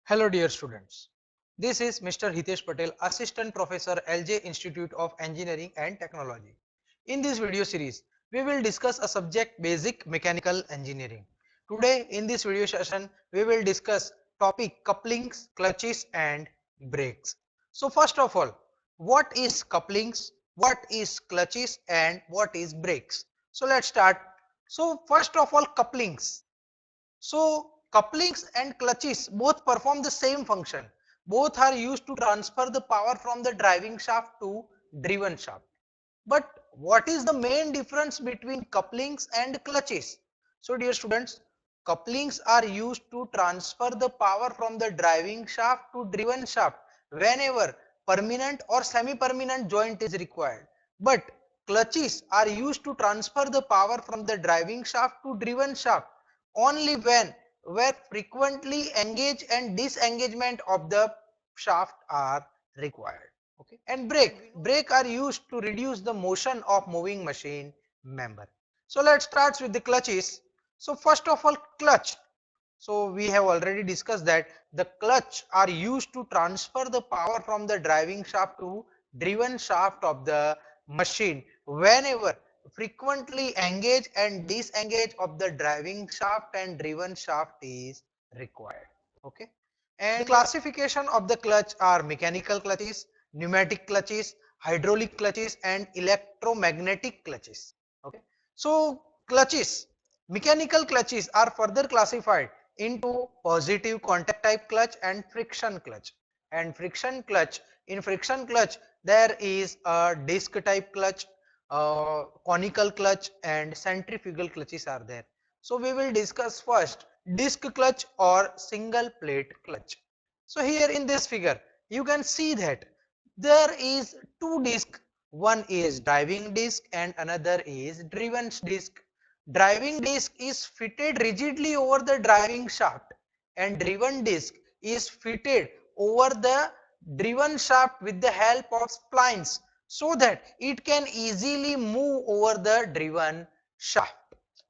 Hello dear students, this is Mr. Hitesh Patel, Assistant Professor LJ Institute of Engineering and Technology. In this video series, we will discuss a subject basic mechanical engineering. Today in this video session, we will discuss topic couplings, clutches and brakes. So first of all, what is couplings, what is clutches and what is brakes? So let's start. So first of all, couplings. So couplings and clutches both perform the same function. Both are used to transfer the power from the driving shaft to driven shaft. But what is the main difference between couplings and clutches? So dear students, couplings are used to transfer the power from the driving shaft to driven shaft whenever permanent or semi-permanent joint is required. But clutches are used to transfer the power from the driving shaft to driven shaft only when where frequently engage and disengagement of the shaft are required. Okay, and brake are used to reduce the motion of moving machine member. So let's start with the clutches. So first of all, clutch. So we have already discussed that the clutch are used to transfer the power from the driving shaft to driven shaft of the machine whenever frequently engage and disengage of the driving shaft and driven shaft is required. Okay, and the classification of the clutch are mechanical clutches, pneumatic clutches, hydraulic clutches and electromagnetic clutches. Okay, so clutches, mechanical clutches are further classified into positive contact type clutch and friction clutch. And friction clutch, in friction clutch there is a disc type clutch, conical clutch and centrifugal clutches are there. So we will discuss first disc clutch or single plate clutch. So here in this figure you can see that there is two discs, one is driving disc and another is driven disc. Driving disc is fitted rigidly over the driving shaft and driven disc is fitted over the driven shaft with the help of splines so that it can easily move over the driven shaft.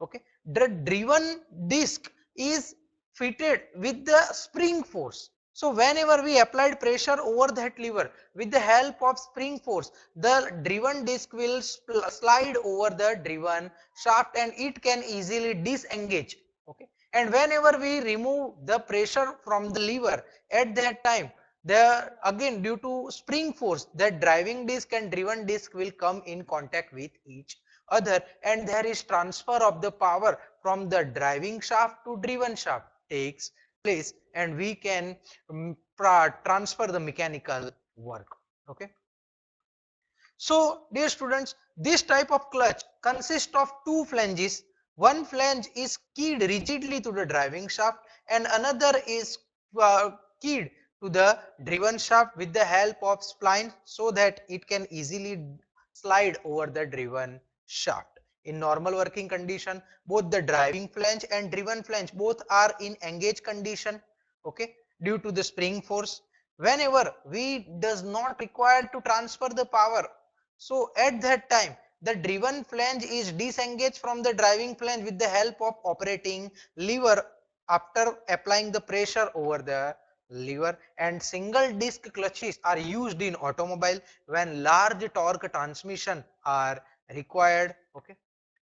Okay, the driven disc is fitted with the spring force. So whenever we applied pressure over that lever with the help of spring force, the driven disc will slide over the driven shaft and it can easily disengage. Okay, and whenever we remove the pressure from the lever, at that time the again due to spring force, that driving disc and driven disc will come in contact with each other and there is transfer of the power from the driving shaft to driven shaft takes place and we can transfer the mechanical work. Okay, so dear students, this type of clutch consists of two flanges. One flange is keyed rigidly to the driving shaft and another is keyed to the driven shaft with the help of spline so that it can easily slide over the driven shaft. In normal working condition, both the driving flange and driven flange both are in engaged condition. Okay, due to the spring force. Whenever we does not require to transfer the power, so at that time the driven flange is disengaged from the driving flange with the help of operating lever after applying the pressure over the lever, and single disc clutches are used in automobile when large torque transmission are required. Okay,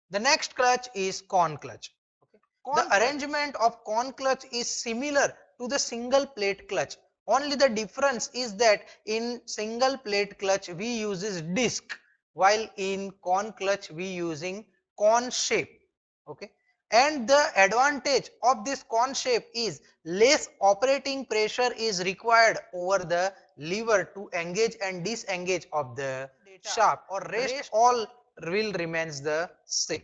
the next clutch is cone clutch. Okay, the arrangement of cone clutch is similar to the single plate clutch, only the difference is that in single plate clutch we uses disc while in cone clutch we using cone shape. Okay, and the advantage of this cone shape is less operating pressure is required over the lever to engage and disengage of the shaft, or rest all will remains the same.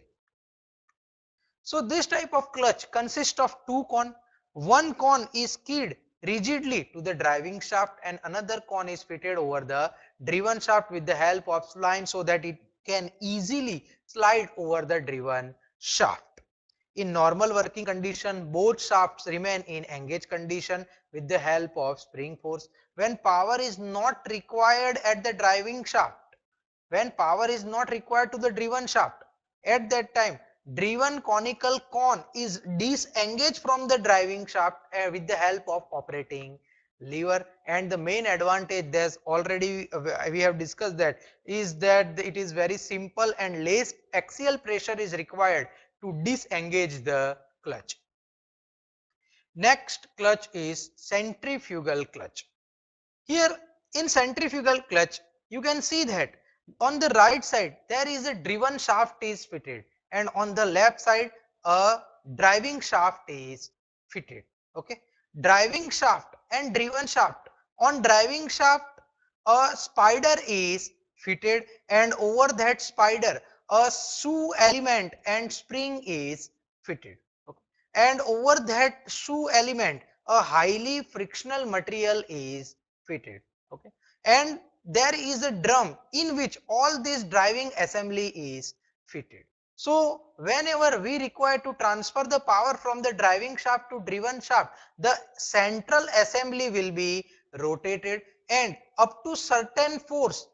So this type of clutch consists of two cone. One cone is keyed rigidly to the driving shaft and another cone is fitted over the driven shaft with the help of spline so that it can easily slide over the driven shaft. In normal working condition, both shafts remain in engaged condition with the help of spring force. When power is not required at the driving shaft, when power is not required to the driven shaft, at that time driven conical cone is disengaged from the driving shaft with the help of operating lever. And the main advantage, there's already we have discussed, that is that it is very simple and less axial pressure is required to disengage the clutch. Next clutch is centrifugal clutch. Here in centrifugal clutch, you can see that on the right side there is a driven shaft is fitted, and on the left side a driving shaft is fitted. Okay, driving shaft and driven shaft. On driving shaft a spider is fitted, and over that spider a shoe element and spring is fitted. Okay. And over that shoe element a highly frictional material is fitted. Okay, and there is a drum in which all this driving assembly is fitted. So whenever we require to transfer the power from the driving shaft to driven shaft, the central assembly will be rotated, and up to certain force,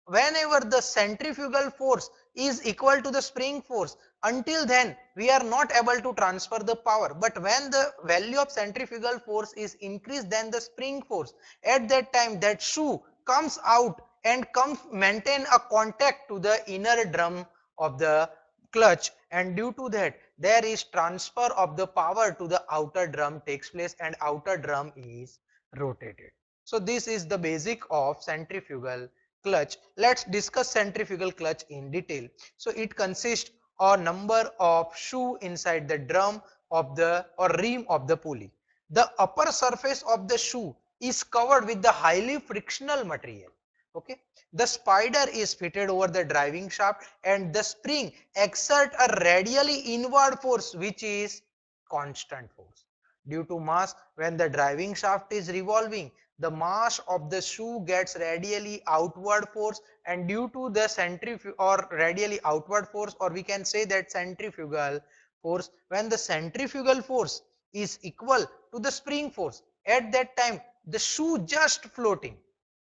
whenever the centrifugal force is equal to the spring force, until then we are not able to transfer the power. But when the value of centrifugal force is increased than the spring force, at that time that shoe comes out and comes maintain a contact to the inner drum of the clutch, and due to that there is transfer of the power to the outer drum takes place, and outer drum is rotated. So this is the basic of centrifugal clutch. Let's discuss centrifugal clutch in detail. So it consists of number of shoe inside the drum of the or rim of the pulley. The upper surface of the shoe is covered with the highly frictional material. Okay, the spider is fitted over the driving shaft, and the spring exert a radially inward force which is constant force. Due to mass, when the driving shaft is revolving, the mass of the shoe gets radially outward force, and due to the centrifugal or radially outward force, or we can say that centrifugal force, when the centrifugal force is equal to the spring force, at that time the shoe just floating.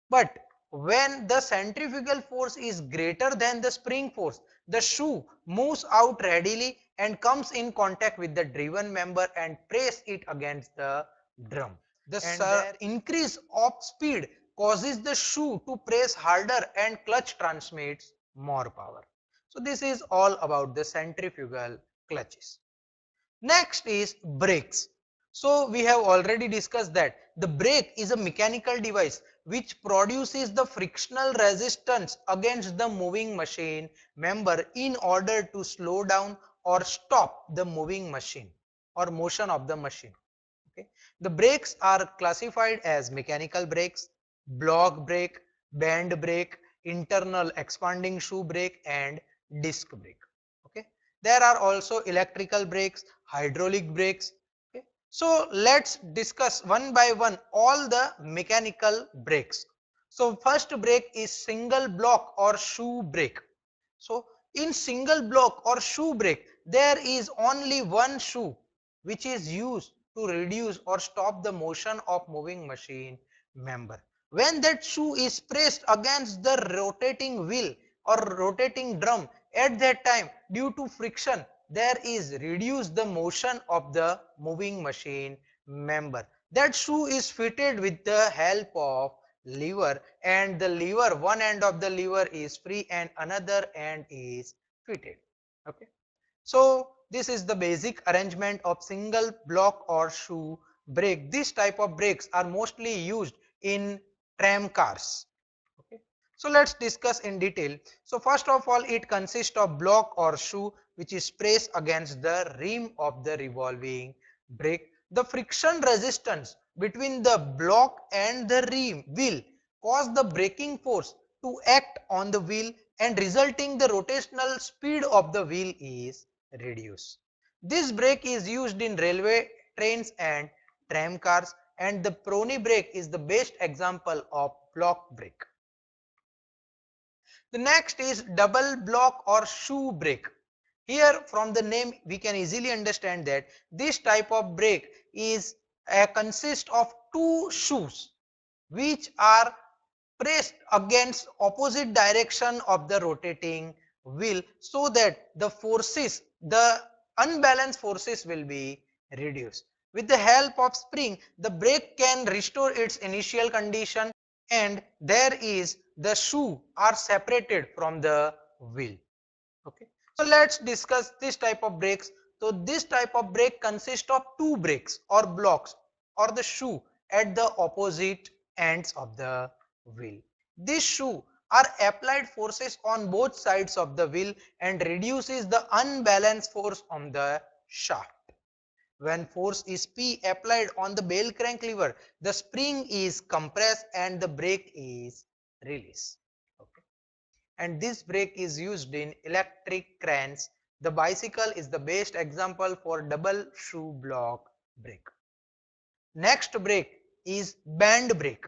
But when the centrifugal force is greater than the spring force, the shoe moves out readily and comes in contact with the driven member and press it against the drum. The increase of speed causes the shoe to press harder, and clutch transmits more power. So this is all about the centrifugal clutches. Next is brakes. So we have already discussed that the brake is a mechanical device which produces the frictional resistance against the moving machine member in order to slow down or stop the moving machine or motion of the machine. Okay. The brakes are classified as mechanical brakes, block brake, band brake, internal expanding shoe brake, and disc brake. Okay. There are also electrical brakes, hydraulic brakes. Okay. So let's discuss one by one all the mechanical brakes. So first brake is single block or shoe brake. So in single block or shoe brake, there is only one shoe which is used to reduce or stop the motion of moving machine member. When that shoe is pressed against the rotating wheel or rotating drum, at that time due to friction there is reduced the motion of the moving machine member. That shoe is fitted with the help of lever, and the lever, one end of the lever is free and another end is fitted. Okay. So this is the basic arrangement of single block or shoe brake. This type of brakes are mostly used in tram cars. Okay. So let's discuss in detail. So first of all, it consists of block or shoe which is pressed against the rim of the revolving brake. The friction resistance between the block and the rim will cause the braking force to act on the wheel, and resulting the rotational speed of the wheel is reduced. This brake is used in railway trains and tram cars, and the Prony brake is the best example of block brake. The next is double block or shoe brake. Here from the name we can easily understand that this type of brake is consists of two shoes which are pressed against opposite direction of the rotating wheel, so that the forces the unbalanced forces will be reduced. With the help of spring, the brake can restore its initial condition, and there is the shoe are separated from the wheel. Okay. So let's discuss this type of brakes. So this type of brake consists of two brakes or blocks or the shoe at the opposite ends of the wheel. This shoe are applied forces on both sides of the wheel and reduces the unbalanced force on the shaft. When force is P applied on the bell crank lever, the spring is compressed and the brake is released. Okay. And this brake is used in electric cranes. The bicycle is the best example for double shoe block brake. Next brake is band brake.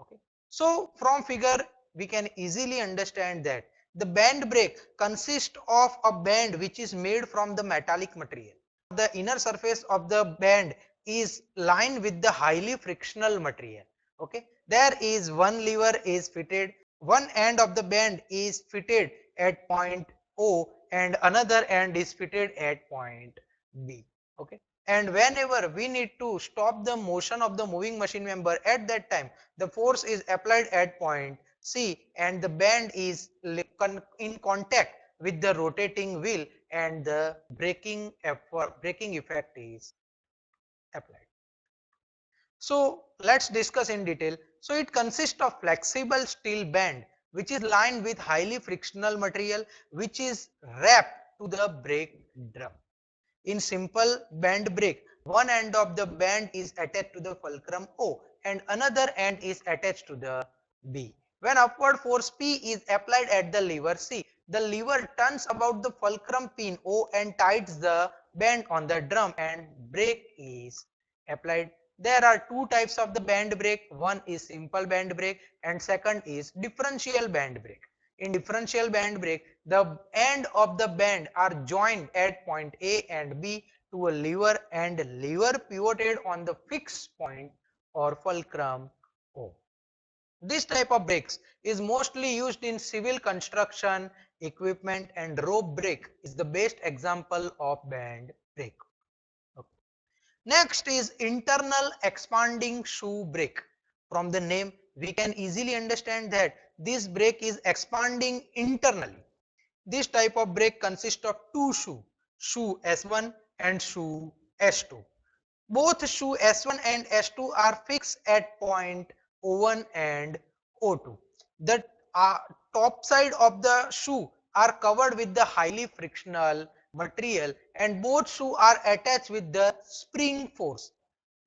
Okay. So from figure we can easily understand that the band brake consists of a band which is made from the metallic material. The inner surface of the band is lined with the highly frictional material. Okay. There is one lever is fitted, one end of the band is fitted at point O and another end is fitted at point B. Okay. And whenever we need to stop the motion of the moving machine member, at that time the force is applied at point C and the band is in contact with the rotating wheel and the braking effect is applied. So let's discuss in detail. So it consists of flexible steel band which is lined with highly frictional material which is wrapped to the brake drum. In simple band brake, one end of the band is attached to the fulcrum O and another end is attached to the B. When upward force P is applied at the lever C, the lever turns about the fulcrum pin O and tightens the band on the drum and brake is applied. There are two types of the band brake. One is simple band brake and second is differential band brake. In differential band brake, the end of the band are joined at point A and B to a lever and lever pivoted on the fixed point or fulcrum O. This type of brakes is mostly used in civil construction equipment and rope brake is the best example of band brake. Okay. Next is internal expanding shoe brake. From the name, we can easily understand that this brake is expanding internally. This type of brake consists of two shoe S1 and shoe S2. Both shoe S1 and S2 are fixed at point O1 and O2. The top side of the shoe are covered with the highly frictional material and both shoe are attached with the spring force.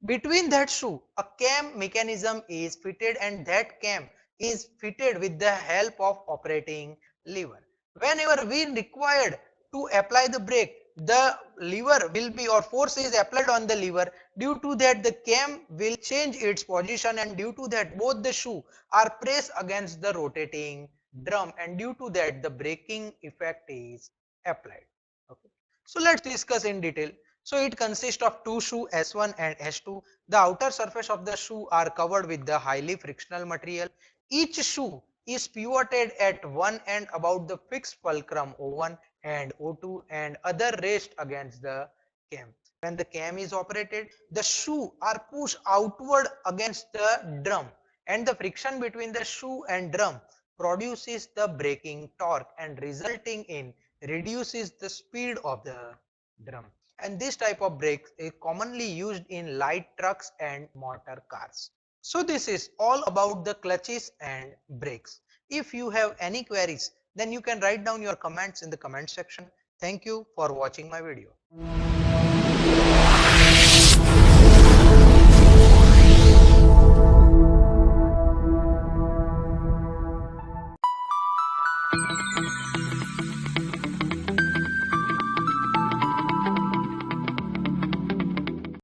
Between that shoe, a cam mechanism is fitted and that cam is fitted with the help of operating lever. Whenever we required to apply the brake, the lever will be or force is applied on the lever. Due to that, the cam will change its position and due to that both the shoe are pressed against the rotating drum and due to that the braking effect is applied. Okay. So let's discuss in detail. So it consists of two shoe S1 and S2. The outer surface of the shoe are covered with the highly frictional material. Each shoe is pivoted at one end about the fixed fulcrum O1 and O2 and other rest against the cam. When the cam is operated, the shoe are pushed outward against the drum and the friction between the shoe and drum produces the braking torque and resulting in reduces the speed of the drum. And this type of brake is commonly used in light trucks and motor cars. So this is all about the clutches and brakes. If you have any queries, then you can write down your comments in the comment section. Thank you for watching my video.